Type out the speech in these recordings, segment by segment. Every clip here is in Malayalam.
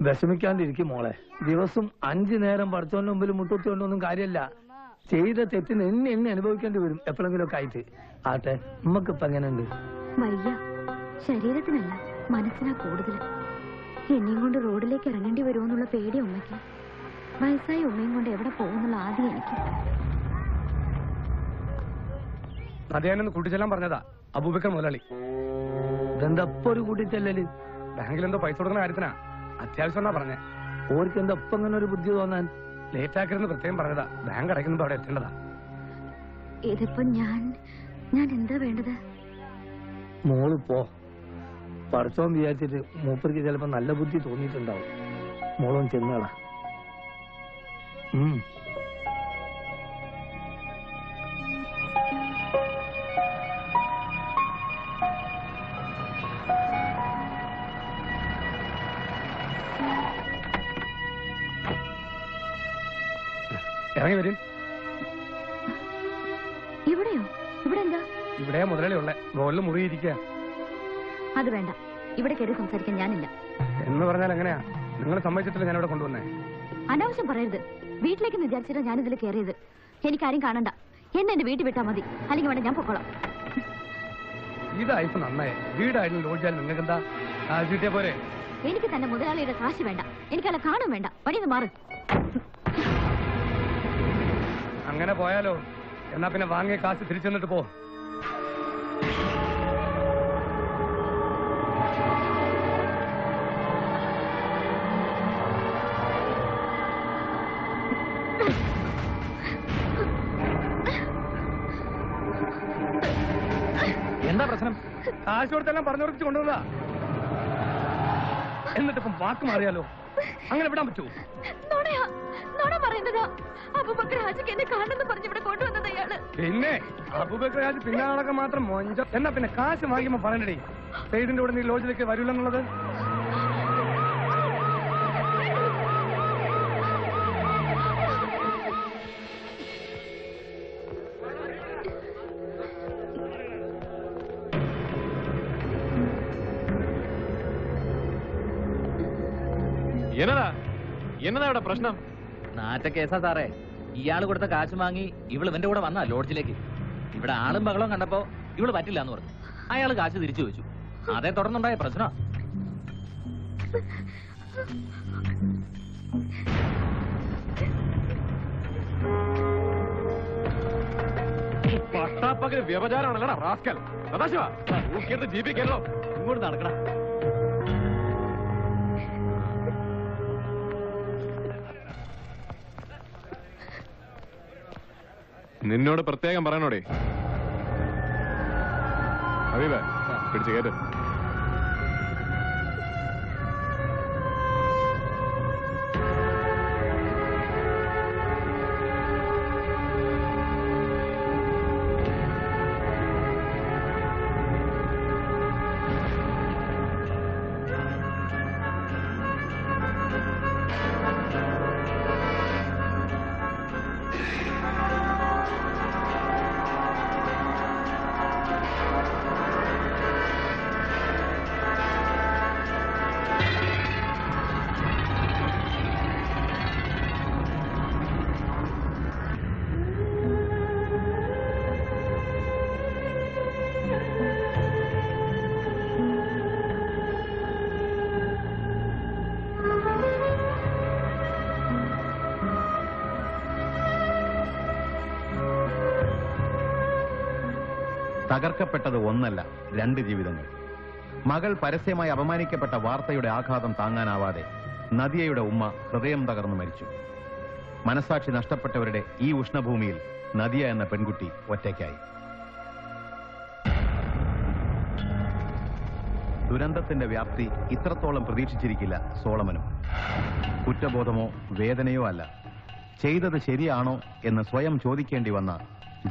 വിഷമിക്കാണ്ടിരിക്കും മോളെ. ദിവസം 5 നേരം പഠിച്ചോന്റെ മുമ്പിൽ മുട്ടുത്തിക്കൊണ്ടൊന്നും കാര്യമല്ല. ചെയ്ത തെറ്റിന് എന്നെ അനുഭവിക്കേണ്ടി വരും എപ്പോഴെങ്കിലും ഒക്കെ ആയിട്ട്. ആട്ടെ, നമ്മക്കിപ്പ എങ്ങനെയുണ്ട്? വയ്യ, ശരീരത്തിനല്ല മനസ്സിനാ കൂടുതൽ. എന്നെയും കൊണ്ട് റോഡിലേക്ക് ഇറങ്ങേണ്ടി വരുമോന്നുള്ള പേടി ഉമ്മയ്ക്ക്. വയസ്സായ ഉമ്മയും കൊണ്ട് എവിടെ പോകുന്നുള്ള ആദ്യം എനിക്ക്. അതേനൊന്ന് കൂട്ടിച്ചെല്ലാൻ പറഞ്ഞതാ അബൂബക്കർ മുതലാളി. ഇതെന്തപ്പോ ഒരു കൂട്ടിച്ചെല്ലല്? ബാങ്കിൽ എന്തോ പൈസ കൊടുക്കുന്ന കാര്യത്തിനാ, അത്യാവശ്യം എന്നാ പറഞ്ഞേ. ഓർക്ക് എന്തപ്പം അങ്ങനെ ഒരു ബുദ്ധി തോന്നാൻ? ലേറ്റ് ആക്കരുന്ന് പ്രത്യേകം പറഞ്ഞതാ. ബാങ്ക് അടയ്ക്കുമ്പോ അവിടെ എത്തേണ്ടതാ. ഇതിപ്പോ ഞാൻ എന്താ വേണ്ടത്? മോള് പോ. പഠിച്ചോൻ വിചാരിച്ചിട്ട് മൂപ്പർക്ക് ചിലപ്പോ നല്ല ബുദ്ധി തോന്നിയിട്ടുണ്ടാവും. മോളും ചെന്നടാ. ഇറങ്ങി വരും. ഇവിടെയോ? ഇവിടെ എന്താ? ഇവിടെ മുതലാളി ഉള്ളേ, റോഡിൽ മുറിയിരിക്കുക. അത് വേണ്ട, ഇവിടെ കയറി സംസാരിക്കാൻ ഞാനില്ല. എന്ന് പറഞ്ഞാൽ എങ്ങനെയാ? നിങ്ങൾ സമ്മതിച്ചിട്ടില്ല ഞാൻ ഇവിടെ കൊണ്ടുവന്നേ. അനാവശ്യം പറയരുത്. വീട്ടിലേക്ക് വിചാരിച്ചിട്ടാ ഞാനിതിൽ കയറിയത്. എനിക്കാരും കാണണ്ട. എന്നെ വീട്ടിൽ വിട്ടാ മതി, അല്ലെങ്കിൽ വേണ്ട ഞാൻ പൊക്കോളാം. ഇതായിപ്പോ നന്നായി. വീടായിരുന്നു ലോഡ്ജാലും നിങ്ങൾക്ക് എന്താ കിട്ടിയ പോരെ? എനിക്ക് തന്നെ മുതലാളിയുടെ കാശ് വേണ്ട, എനിക്കല്ല കാണും വേണ്ട. വഴിന്ന് മാറ്. അങ്ങനെ പോയാലോ? എന്നാ പിന്നെ വാങ്ങിയ കാശ് തിരിച്ചു തന്നിട്ട് പോ. എന്താ പ്രശ്നം? കാശ് കൊടുത്തെല്ലാം പറഞ്ഞുറപ്പിച്ച് കൊണ്ടുവന്നതാ. എന്നിട്ടിപ്പം വാക്ക് മാറിയാലോ? അങ്ങനെ വിടാൻ പറ്റുമോ? പിന്നെ അബൂബക്കർ ഹാജി പിന്നാളൊക്കെ മാത്രം മൊഞ്ച. എന്നാ പിന്നെ കാശ് വാങ്ങിയപ്പോ പറയണ്ടേ സെയ്ദിന്റെ കൂടെ നീ ലോഡ്ജിലേക്ക് വരൂലെന്നുള്ളത്? എന്നതാ ഇവിടെ പ്രശ്നം? നാറ്റ കേസാ സാറേ. ഇയാള് കൊടുത്ത കാശ് വാങ്ങി ഇവള് ഇവന്റെ കൂടെ വന്നാ ലോഡ്ജിലേക്ക്. ഇവിടെ ആളും ബഹളവും കണ്ടപ്പോ ഇവള് പറ്റില്ല എന്ന് പറഞ്ഞു. അയാള് കാശ് തിരിച്ചു വെച്ചു. അതേ തുടർന്നുണ്ടായ പ്രശ്നം. പട്ടാപ്പകല് വ്യവചാരമാണല്ലടാ റാസ്കൽ. സദാശിവ ജീവിക്കല്ലോ, ഇങ്ങോട്ട് നടക്കണം. നിന്നോട് പ്രത്യേകം പറയണോടെ. ഹബീബേ, പിടിച്ചു കേട്ട്. തകർക്കപ്പെട്ടത് ഒന്നല്ല, 2 ജീവിതങ്ങൾ. മകൾ പരസ്യമായി അപമാനിക്കപ്പെട്ട വാർത്തയുടെ ആഘാതം താങ്ങാനാവാതെ നദിയയുടെ ഉമ്മ ഹൃദയം തകർന്നു മരിച്ചു. മനസാക്ഷി നഷ്ടപ്പെട്ടവരുടെ ഈ ഉഷ്ണഭൂമിയിൽ നദിയ എന്ന പെൺകുട്ടി ഒറ്റയ്ക്കായി. ദുരന്തത്തിന്റെ വ്യാപ്തി ഇത്രത്തോളം പ്രതീക്ഷിച്ചിരിക്കില്ല സോളമനും. കുറ്റബോധമോ വേദനയോ അല്ല, ചെയ്തത് ശരിയാണോ എന്ന് സ്വയം ചോദിക്കേണ്ടി വന്ന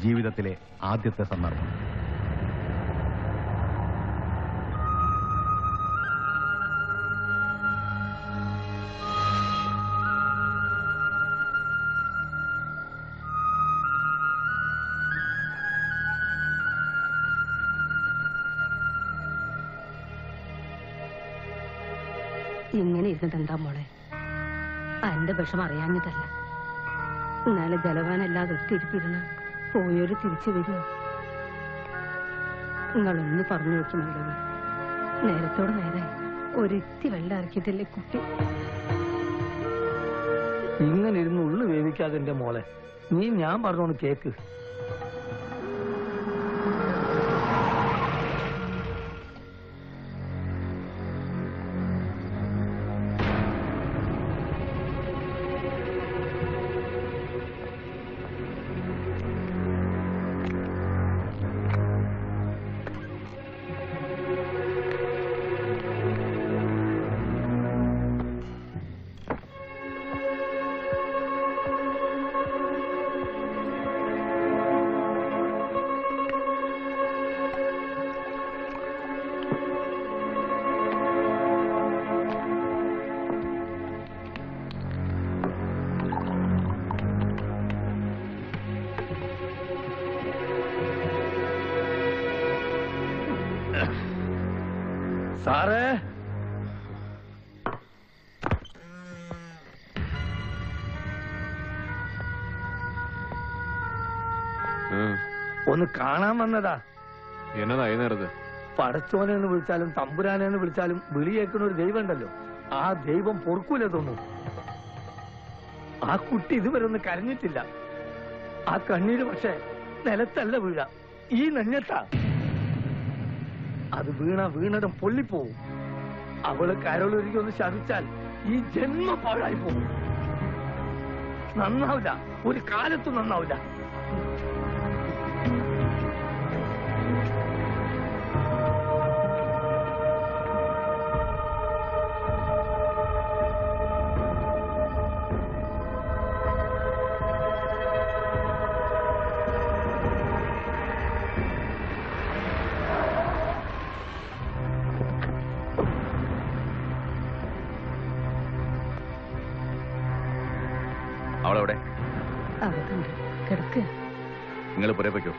ജീവിതത്തിലെ ആദ്യത്തെ സന്ദർഭം. ഇങ്ങനെ ഇരുന്നിട്ട് എന്താ മോളെ? എന്റെ വിഷം അറിയാഞ്ഞിട്ടല്ല. ഇന്നാലെ ജലവാനല്ലാതെ ഒത്തിരിപ്പിരുന്ന് പോയൊരു തിരിച്ചു വരുമോ? നിങ്ങളൊന്ന് പറഞ്ഞു നോക്കുമല്ലോ. നേരത്തോട് നേരെ ഒരിത്തി വെള്ളം ഇറക്കിയിട്ടില്ലേ കുട്ടി? ഇങ്ങനെ ഇരുന്ന് ഉള്ളു വേവിക്കാതെ എന്റെ മോളെ, നീ ഞാൻ പറഞ്ഞോന്ന് കേക്ക്. സാറേ, ഒന്ന് കാണാൻ വന്നതാ. എന്നതാ ഈ നേരത്ത്? പടച്ചോനെ എന്ന് വിളിച്ചാലും തമ്പുരാനെ എന്ന് വിളിച്ചാലും വിളി കേൾക്കുന്ന ഒരു ദൈവം ഉണ്ടല്ലോ, ആ ദൈവം പൊറുക്കൂല തോന്നും. ആ കുട്ടി ഇതുവരെ ഒന്ന് കരഞ്ഞിട്ടില്ല. ആ കണ്ണീര് പക്ഷെ നിലത്തല്ല വീഴ, ഈ നെഞ്ഞത്താ. അത് വീണതും പൊള്ളിപ്പോവും. അവള് കരളൊരുക്കി ഒന്ന് ശപിച്ചാൽ ഈ ജന്മം പാഴായി പോകും. നന്നാവില്ല, ഒരു കാലത്തും നന്നാവില്ല. അവളെവിടെ? അകത്തുണ്ട്, കിടക്കുക. നിങ്ങൾ പുറേ വയ്ക്കോ.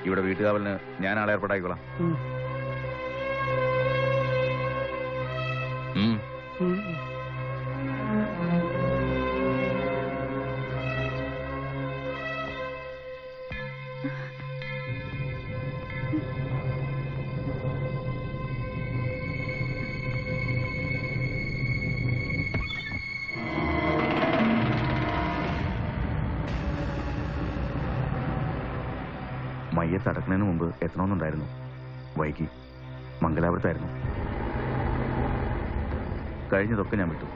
ഇവിടെ വീട്ടുകാവലിന് ഞാൻ ആളെ ഏർപ്പാടാക്കിക്കോളാം. മയ്യത്ത് അടക്കുന്നതിന് മുമ്പ് എത്തണമെന്നുണ്ടായിരുന്നു. വൈകി. മംഗലാപുരത്തായിരുന്നു. കഴിഞ്ഞതൊക്കെ ഞാൻ വിട്ടു.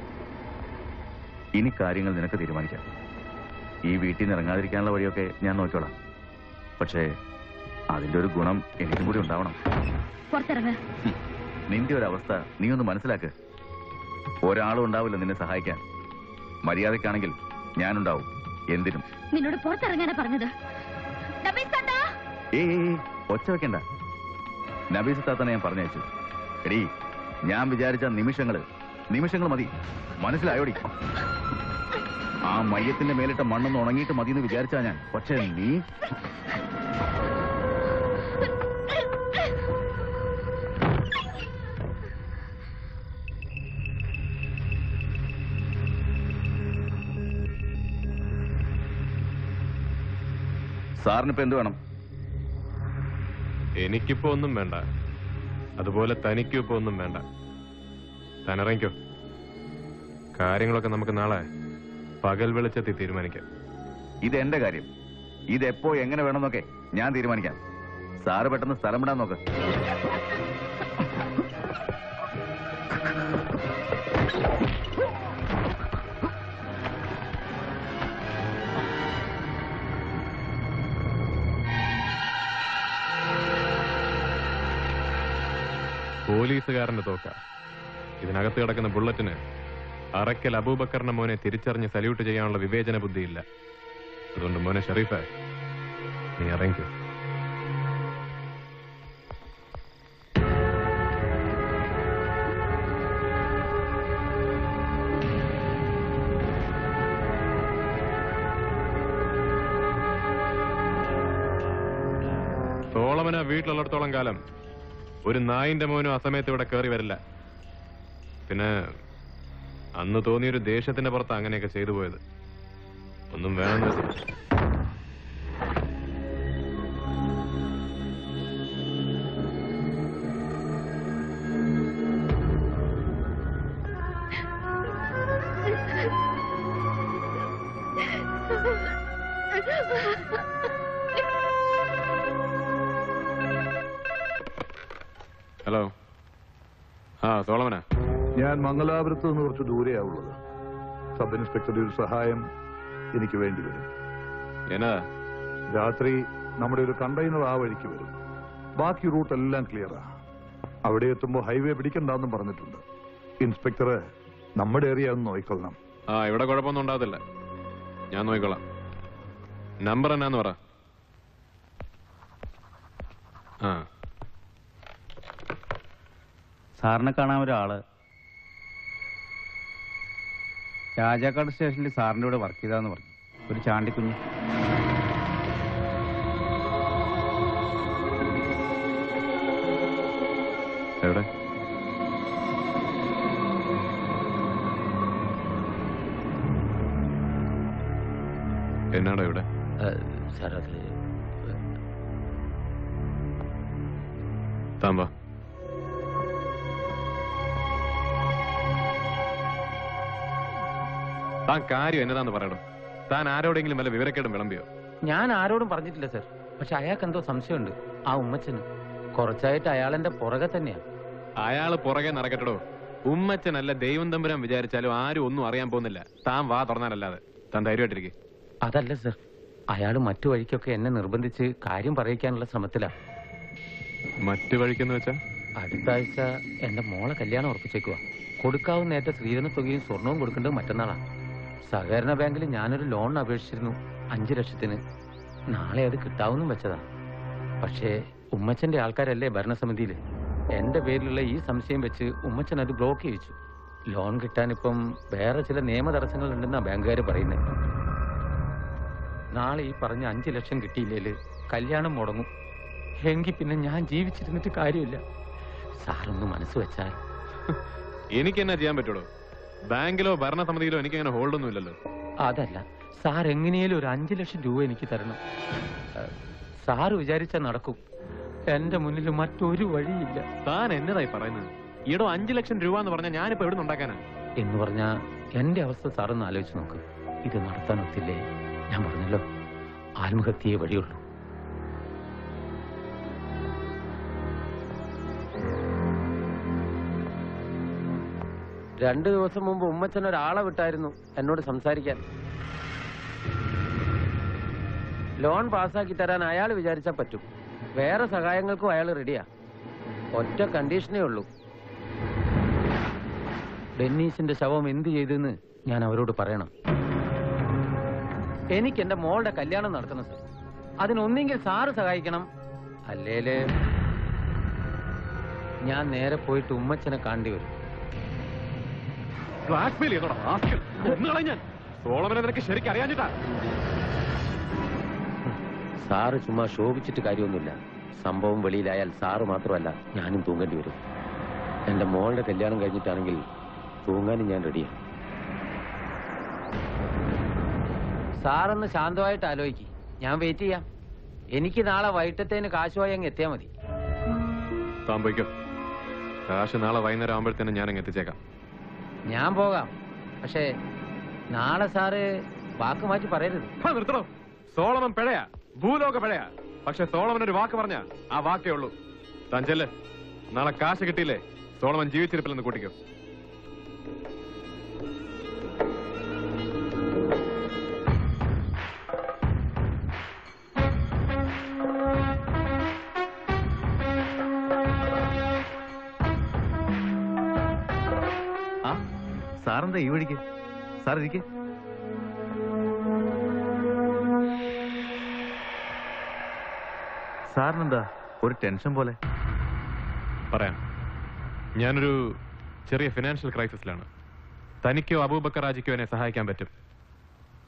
ഇനി കാര്യങ്ങൾ നിനക്ക് തീരുമാനിക്കാം. ഈ വീട്ടിൽ നിന്ന് ഇറങ്ങാതിരിക്കാനുള്ള വഴിയൊക്കെ ഞാൻ നോക്കിക്കോളാം. പക്ഷേ അതിന്റെ ഒരു ഗുണം എനിക്കും കൂടി ഉണ്ടാവണം. നിന്റെ ഒരു അവസ്ഥ നീ ഒന്ന് മനസ്സിലാക്ക്. ഒരാളും ഉണ്ടാവില്ല നിന്നെ സഹായിക്കാൻ. മര്യാദക്കാണെങ്കിൽ ഞാനുണ്ടാവും എന്തിനും. നിന്നോട് പുറത്തിറങ്ങാനാ പറഞ്ഞത്. ഒച്ച വെക്കണ്ട. നബീസ് താത്തനെ ഞാൻ പറഞ്ഞയച്ചു. എടീ, ഞാൻ വിചാരിച്ച നിമിഷങ്ങൾ മതി. മനസ്സിലായോടി? ആ മയ്യത്തിന്റെ മേലിട്ട മണ്ണൊന്ന് ഉണങ്ങിയിട്ട് മതി എന്ന് വിചാരിച്ചാ ഞാൻ. പക്ഷെ നീ സാറിനിപ്പോ എന്ത് വേണം? എനിക്കിപ്പോ ഒന്നും വേണ്ട, അതുപോലെ തനിക്കും ഇപ്പൊ ഒന്നും വേണ്ട. തനിറങ്ങിക്കോ. കാര്യങ്ങളൊക്കെ നമുക്ക് നാളെ പകൽ വെളിച്ചത്തിൽ തീരുമാനിക്കാം. ഇതെന്റെ കാര്യം. ഇതെപ്പോ എങ്ങനെ വേണമെന്നൊക്കെ ഞാൻ തീരുമാനിക്കാം. സാറ് പെട്ടെന്ന് സ്ഥലം വിടാൻ നോക്ക്. പോലീസുകാരന്റെ തോക്ക. ഇതിനകത്ത് കിടക്കുന്ന ബുള്ളറ്റിന് അറക്കൽ അബൂബക്കറിന്റെ മോനെ തിരിച്ചറിഞ്ഞ് സല്യൂട്ട് ചെയ്യാനുള്ള വിവേചന ബുദ്ധിയില്ല. അതുകൊണ്ട് മോനെ ഷെറീഫെ, നീ ഇറങ്ങിക്കോ. സോളമന വീട്ടിലുള്ളിടത്തോളം കാലം ഒരു നായിന്റെ മോനും അസമയത്ത് ഇവിടെ കയറി വരില്ല. പിന്നെ അന്ന് തോന്നിയൊരു ദേഷ്യത്തിന്റെ പുറത്ത് അങ്ങനെയൊക്കെ ചെയ്തു പോയത്. ഒന്നും വേണമെന്ന് വെച്ചില്ല. ഹലോ. ആ സോളമനാ. ഞാൻ മംഗലാപുരത്ത് നിന്ന് കുറച്ച് ദൂരെയാവുള്ളത്. സബ് ഇൻസ്പെക്ടറുടെ ഒരു സഹായം എനിക്ക് വേണ്ടി വരും. എന്നാ? രാത്രി നമ്മുടെ ഒരു കണ്ടെയ്നർ ആ വഴിക്ക് വരും. ബാക്കി റൂട്ട് എല്ലാം ക്ലിയറാ. അവിടെ എത്തുമ്പോൾ ഹൈവേ പിടിക്കണ്ടെന്നും പറഞ്ഞിട്ടുണ്ട്. ഇൻസ്പെക്ടർ നമ്മുടെ ഏരിയ ഒന്ന് നോക്കിക്കൊള്ളണം. ആ ഇവിടെ കുഴപ്പമൊന്നും ഉണ്ടാകത്തില്ല, ഞാൻ നോക്കിക്കൊള്ളാം. നമ്പർ എന്നാന്ന് പറ. ആ സാറിനെ കാണാൻ ഒരാള് രാജാക്കാട് സ്റ്റേഷനിൽ സാറിൻ്റെ കൂടെ വർക്ക് ചെയ്താന്ന് പറഞ്ഞു. ഒരു ചാണ്ടിക്കുഞ്ഞ്. എവിടെ? എന്നാടാ ഇവിടെ? സാർ അത് താൻ വാ. താൻ കാര്യം എന്നതാന്ന് പറയണം. താൻ ആരോടെങ്കിലും വല്ല വിവരക്കേടും വിളമ്പിയോ? ഞാൻ ആരോടും പറഞ്ഞിട്ടില്ല സർ. പക്ഷെ അയാൾക്ക് എന്തോ സംശയമുണ്ട്, ആ ഉമ്മച്ചന്. കുറച്ചായിട്ട് അയാളെന്റെ പുറകെ തന്നെയാ. അയാള് പുറകെ നടക്കട്ടോ. ഉമ്മച്ചനല്ല ദൈവം തമ്പുരാൻ വിചാരിച്ചാലും ആരും ഒന്നും അറിയാൻ പോകുന്നില്ല. താൻ വാ തുറന്നാലല്ലാതെ. താൻ ധൈര്യമായിട്ടിരിക്കെ. അതല്ല സർ, അയാൾ മറ്റു വഴിക്കൊക്കെ എന്നെ നിർബന്ധിച്ച് കാര്യം പറയിക്കാനുള്ള ശ്രമത്തിലാ. മറ്റു വഴിക്കെന്ന് വെച്ചാ? അടുത്ത ആഴ്ച എന്റെ മോളെ കല്യാണം ഉറപ്പിച്ചേക്കുവാ. കൊടുക്കാവുന്ന ഏറ്റ സ്ത്രീധന തുകയും സ്വർണവും കൊടുക്കേണ്ടത് മറ്റന്നാളാ. സഹകരണ ബാങ്കിൽ ഞാനൊരു ലോണിന് അപേക്ഷിച്ചിരുന്നു 5 ലക്ഷത്തിന്. നാളെ അത് കിട്ടാവുന്നും വെച്ചതാ. പക്ഷേ ഉമ്മച്ചന്റെ ആൾക്കാരല്ലേ ഭരണസമിതിയില്. എന്റെ പേരിലുള്ള ഈ സംശയം വെച്ച് ഉമ്മച്ചൻ അത് ബ്ലോക്ക് ചെയ്യിച്ചു. ലോൺ കിട്ടാനിപ്പം വേറെ ചില നിയമ തടസ്സങ്ങൾ ഉണ്ടെന്നാ ബാങ്കുകാർ പറയുന്നത്. നാളെ ഈ പറഞ്ഞ 5 ലക്ഷം കിട്ടിയില്ലേല് കല്യാണം മുടങ്ങും. എങ്കിൽ പിന്നെ ഞാൻ ജീവിച്ചിരുന്നിട്ട് കാര്യമില്ല. സാറൊന്ന് മനസ്സ് വെച്ചാൽ. എനിക്ക് എന്നാ ചെയ്യാൻ പറ്റുള്ളൂ? ബാങ്കിലോ ഭരണസമിതിയിലോ എനിക്ക് അങ്ങനെ ഹോൾഡൊന്നും ഇല്ലല്ലോ. അതല്ല സാർ, എങ്ങനെയാലും ഒരു 5 ലക്ഷം രൂപ എനിക്ക് തരണം. സാറ് വിചാരിച്ചാൽ നടക്കും. എന്റെ മുന്നിൽ മറ്റൊരു വഴിയില്ല. താൻ എന്നതായി പറയുന്നത്? ഈടോ 5 ലക്ഷം രൂപ എന്ന് പറഞ്ഞാൽ ഞാനിപ്പോ എവിടെ നിന്നുണ്ടാക്കാനാ? എന്ന് പറഞ്ഞാ എന്റെ അവസ്ഥ സാറൊന്ന് ആലോചിച്ച് നോക്ക്. ഇത് നടത്താൻ ഒത്തില്ലേ? ഞാൻ പറഞ്ഞല്ലോ, ആത്മഹത്യയെ വഴിയുള്ളൂ. രണ്ടു ദിവസം മുമ്പ് ഉമ്മച്ചൻ ഒരാളെ വിട്ടായിരുന്നു എന്നോട് സംസാരിക്കാൻ. ലോൺ പാസ്സാക്കി തരാൻ അയാൾ വിചാരിച്ചാൽ പറ്റും. വേറെ സഹായങ്ങൾക്കും അയാൾ റെഡിയാ. ഒറ്റ കണ്ടീഷനേ ഉള്ളൂ, ഡെന്നീസിന്റെ ശവം എന്ത് ചെയ്തെന്ന് ഞാൻ അവരോട് പറയണം. എനിക്ക് എന്റെ മോളുടെ കല്യാണം നടത്തണം സർ. അതിനൊന്നെങ്കിൽ സാറ് സഹായിക്കണം, അല്ലേല് ഞാൻ നേരെ പോയിട്ട് ഉമ്മച്ചനെ കാണേണ്ടി വരും. ശരിക്കും അറിയാഞ്ഞിട്ടാ. സാറ് ചുമ്മാ ശോഭിച്ചിട്ട് കാര്യമൊന്നുമില്ല. സംഭവം വെളിയിലായാൽ സാറ് മാത്രമല്ല ഞാനും തൂങ്ങേണ്ടി വരും. എന്റെ മോളുടെ കല്യാണം കഴിഞ്ഞിട്ടാണെങ്കിൽ തൂങ്ങാനും ഞാൻ റെഡിയാണ്. സാറൊന്ന് ശാന്തമായിട്ട് ആലോചിക്ക്. ഞാൻ വെയിറ്റ് ചെയ്യാം. എനിക്ക് നാളെ വൈകിട്ടത്തേന് കാശുമായി അങ്ങ് എത്തിയാൽ മതി. താൻ പോയിക്കോ. കാശ് നാളെ വൈകുന്നേരം ആകുമ്പോഴത്തേനും ഞാൻ അങ്ങ് എത്തിച്ചേക്കാം. ഞാൻ പോകാം, പക്ഷേ നാളെ സാറ് വാക്ക് മാറ്റി പറയരുത്. നിർത്തണോ? സോളമൻ പിഴയാ, ഭൂലോക പിഴയാ. പക്ഷെ സോളമൻ ഒരു വാക്ക് പറഞ്ഞ ആ വാക്കേ ഉള്ളൂ. താൻ ചെല്ല്. നാളെ കാശ് കിട്ടിയില്ലേ സോളമൻ ജീവിച്ചിരിപ്പില്ലെന്ന് കൂട്ടിക്കോ. സാറെന്താ ഈ വഴിക്ക്? സാർ ഇരിക്കെ. സാറിനെന്താ ഒരു ടെൻഷൻ പോലെ? പറയാം. ഞാനൊരു ചെറിയ ഫിനാൻഷ്യൽ ക്രൈസിസിലാണ്. തനിക്കോ അബൂബക്കർ ഹാജിക്കോ എന്നെ സഹായിക്കാൻ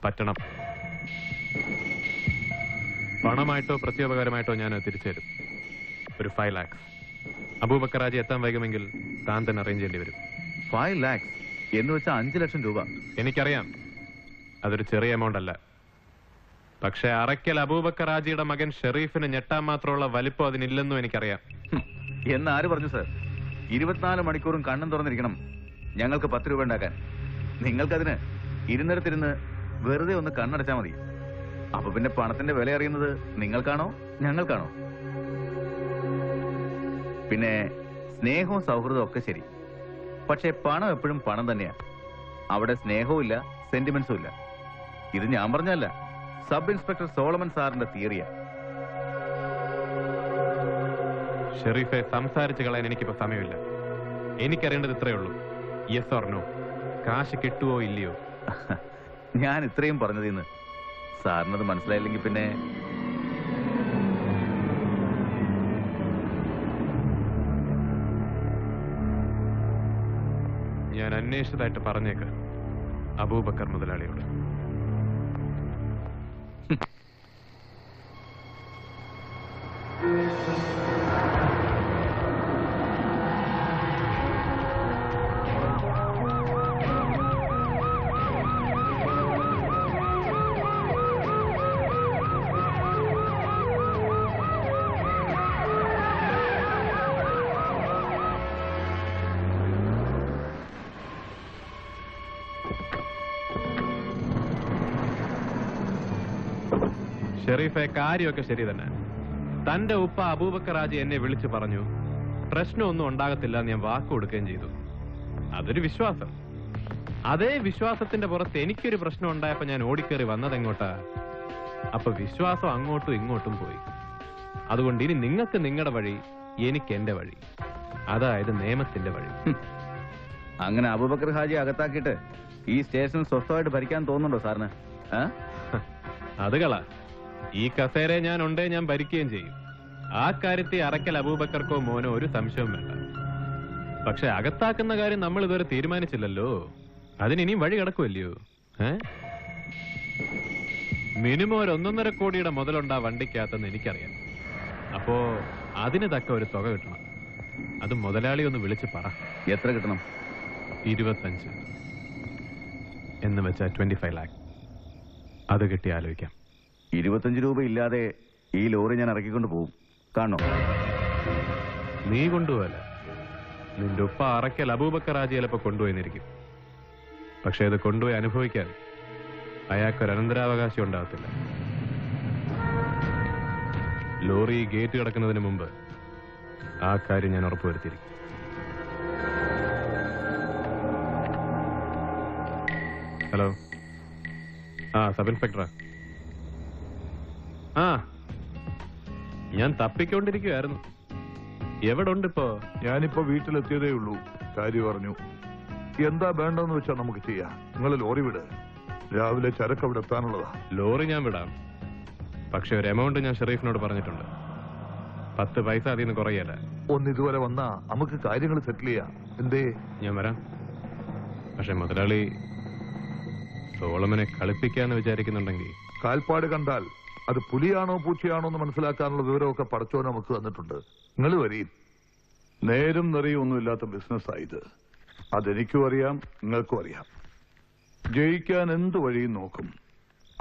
പറ്റണം. പണമായിട്ടോ പ്രത്യോപകാരമായിട്ടോ ഞാൻ തിരിച്ചു തരും. ഒരു 5 lakhs. അബൂബക്കർ ഹാജി എത്താൻ വൈകുമെങ്കിൽ താൻ തന്നെ അറേഞ്ച് ചെയ്യേണ്ടി വരും. 5 lakhs? എന്ന് വെച്ചാൽ 5 ലക്ഷം രൂപ. എനിക്കറിയാം, അതൊരു ചെറിയ എമൗണ്ട് അല്ല. പക്ഷെ അറയ്ക്കൽ അബൂബക്കർ ഹാജിയുടെ മകൻ ഷെറീഫിന് ഞെട്ടാൻ മാത്രമുള്ള വലിപ്പം അതിനില്ലെന്നും എനിക്കറിയാം. എന്നാര് പറഞ്ഞു സർ? 24 മണിക്കൂറും കണ്ണും തുറന്നിരിക്കണം ഞങ്ങൾക്ക് 10 രൂപ ഉണ്ടാക്കാൻ. നിങ്ങൾക്കതിന് ഇരുന്നിടത്തിരുന്ന് വെറുതെ ഒന്ന് കണ്ണടച്ചാൽ മതി. അപ്പൊ പിന്നെ പണത്തിന്റെ വില അറിയുന്നത് നിങ്ങൾക്കാണോ ഞങ്ങൾക്കാണോ? പിന്നെ സ്നേഹവും സൗഹൃദവും ഒക്കെ ശരി, പക്ഷെ പണം എപ്പോഴും പണം തന്നെയാ. അവിടെ സ്നേഹവും ഇല്ല, സെന്റിമെന്റ്സും ഇല്ല. ഇത് ഞാൻ പറഞ്ഞല്ല, സബ് ഇൻസ്പെക്ടർ സോളമൻ സാറിന്റെ തിയറിയാ. ഷെറീഫെ, സംസാരിച്ച് കളയാൻ എനിക്കിപ്പോ സമയമില്ല. എനിക്കറിയേണ്ടത് ഇത്രയേ ഉള്ളൂ, യെസ് ഓർ നോ, കാശ് കിട്ടുവോ ഇല്ലയോ? ഞാൻ ഇത്രയും പറഞ്ഞതിന്ന് സാറിനത് മനസ്സിലായില്ലെങ്കിൽ പിന്നെ ഞാൻ അന്വേഷിച്ചതായിട്ട് പറഞ്ഞേക്ക് അബൂബക്കർ മുതലാളിയോട്. ഷെറീഫെ, കാര്യമൊക്കെ ശരി തന്നെ. തന്റെ ഉപ്പ അബൂബക്കർ ഹാജി എന്നെ വിളിച്ചു പറഞ്ഞു പ്രശ്നമൊന്നും ഉണ്ടാകത്തില്ല, ഞാൻ വാക്ക് കൊടുക്കുകയും ചെയ്തു. അതൊരു വിശ്വാസം. അതേ വിശ്വാസത്തിന്റെ പുറത്ത് എനിക്കൊരു പ്രശ്നം ഉണ്ടായപ്പോ ഞാൻ ഓടിക്കേറി വന്നതെങ്ങോട്ടാ? അപ്പൊ വിശ്വാസം അങ്ങോട്ടും ഇങ്ങോട്ടും പോയി. അതുകൊണ്ട് ഇനി നിങ്ങൾക്ക് നിങ്ങളുടെ വഴി, എനിക്ക് എന്റെ വഴി, അതായത് നിയമത്തിന്റെ വഴി. അങ്ങനെ അബൂബക്കർ ഹാജി അകത്താക്കിയിട്ട് ഈ സ്റ്റേഷൻ സ്വസ്ഥമായിട്ട് ഭരിക്കാൻ തോന്നുന്നുണ്ടോ സാറിന്? അത് കള. ഈ കസേരയെ ഞാൻ ഉണ്ടേ ഞാൻ ഭരിക്കുകയും ചെയ്യും. ആ കാര്യത്തിൽ അറയ്ക്കൽ അബൂബക്കർക്കോ മോനോ ഒരു സംശയവും വേണ്ട. പക്ഷെ അകത്താക്കുന്ന കാര്യം നമ്മൾ ഇതുവരെ തീരുമാനിച്ചില്ലല്ലോ. അതിനിനിയും വഴി കിടക്കുമല്ലയോ? മിനിമം ഒരു 1.5 കോടിയുടെ മുതലുണ്ടാ വണ്ടിക്കകത്തെന്ന് എനിക്കറിയാം. അപ്പോ അതിന് തക്ക ഒരു തുക കിട്ടണം. അത് മുതലാളി ഒന്ന് വിളിച്ച് പറ. എത്ര കിട്ടണം? 25 എന്ന് വെച്ചാൽ 25 ലാഖ്. അത് കിട്ടി ആലോചിക്കാം. 25 രൂപ ഇല്ലാതെ ഈ ലോറി ഞാൻ ഇറക്കിക്കൊണ്ട് പോകും. കാണോ? നീ കൊണ്ടുപോകല. നിന്റെ ഉപ്പ അറയ്ക്കൽ അബൂബക്കർ ഹാജി ചിലപ്പോ കൊണ്ടുപോയിന്നിരിക്കും. പക്ഷെ അത് കൊണ്ടുപോയി അനുഭവിക്കാൻ അയാൾക്കൊരു അനന്തരാവകാശം ഉണ്ടാകത്തില്ല. ലോറി ഗേറ്റ് കിടക്കുന്നതിന് മുമ്പ് ആ കാര്യം ഞാൻ ഉറപ്പുവരുത്തിയിരിക്കും. Hello, sub ഇൻസ്പെക്ടറാ? ഞാൻ തപ്പിക്കൊണ്ടിരിക്കുവായിരുന്നു. എവിടെ ഉണ്ട് ഇപ്പോ? ഞാനിപ്പോ വീട്ടിലെത്തിയതേ ഉള്ളൂ. കാര്യം പറഞ്ഞു. എന്താ വേണ്ടെന്ന് വെച്ചാ നമുക്ക് ചെയ്യാം. നിങ്ങൾ ലോറി വിട്. രാവിലെ ചരക്ക് അവിടെ എത്താനുള്ളതാ. ലോറി ഞാൻ വിടാം. പക്ഷെ ഒരു എമൗണ്ട് ഞാൻ ഷെറീഫിനോട് പറഞ്ഞിട്ടുണ്ട്. 10 പൈസ അതിൽ നിന്ന് കുറയല്ല. ഒന്ന് ഇതുവരെ വന്നാ നമുക്ക് കാര്യങ്ങൾ സെറ്റിൽ ചെയ്യാം. എന്തേ? ഞാൻ വരാം. പക്ഷെ മുതലാളി സോളമനെ കളിപ്പിക്കാന്ന് വിചാരിക്കുന്നുണ്ടെങ്കിൽ, കാൽപ്പാട് കണ്ടാൽ അത് പുലിയാണോ പൂച്ചയാണോ എന്ന് മനസ്സിലാക്കാനുള്ള വിവരമൊക്കെ പടച്ചോ നമുക്ക് തന്നിട്ടുണ്ട്. നിങ്ങൾ വരീം. നേരും നിറയും ഒന്നുമില്ലാത്ത ബിസിനസ്സായത്. അതെനിക്കും അറിയാം, നിങ്ങൾക്കും അറിയാം. ജയിക്കാൻ എന്ത് വഴിയും നോക്കും.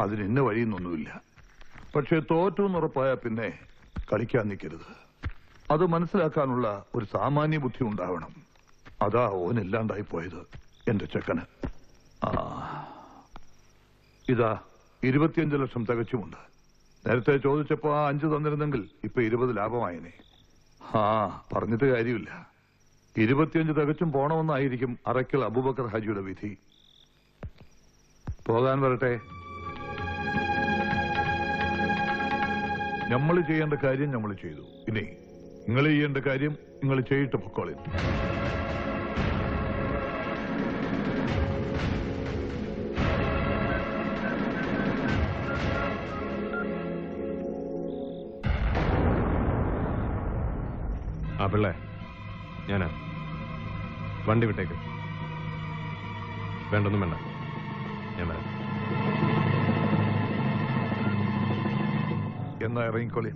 അതിന് ഇന്ന വഴിയെന്നൊന്നുമില്ല. പക്ഷെ തോറ്റു എന്നുറപ്പായാൽ പിന്നെ കളിക്കാൻ നിൽക്കരുത്. അത് മനസ്സിലാക്കാനുള്ള ഒരു സാമാന്യ ബുദ്ധി ഉണ്ടാവണം. അതാ ഓനില്ലാണ്ടായി പോയത് എന്റെ ചെക്കന്. ഇതാ 25 ലക്ഷം തികച്ചുമുണ്ട്. നേരത്തെ ചോദിച്ചപ്പോ 5 തന്നിരുന്നെങ്കിൽ ഇപ്പൊ 20 ലാഭമായനെ. പറഞ്ഞിട്ട് കാര്യമില്ല. 25 തികച്ചും പോണമെന്നായിരിക്കും അറയ്ക്കൽ അബൂബക്കർ ഹാജിയുടെ വിധി. പോകാൻ വരട്ടെ. നമ്മൾ ചെയ്യേണ്ട കാര്യം നമ്മൾ ചെയ്തു. ഇനി നിങ്ങൾ ചെയ്യേണ്ട കാര്യം നിങ്ങൾ ചെയ്തിട്ട് പൊക്കോളി. പിള്ളേ, ഞാനാ. വണ്ടി വിട്ടേക്ക്. വേണ്ടൊന്നും വേണ്ട, ഞാൻ വരാം. എന്നാ ഇറങ്ങിക്കോളി.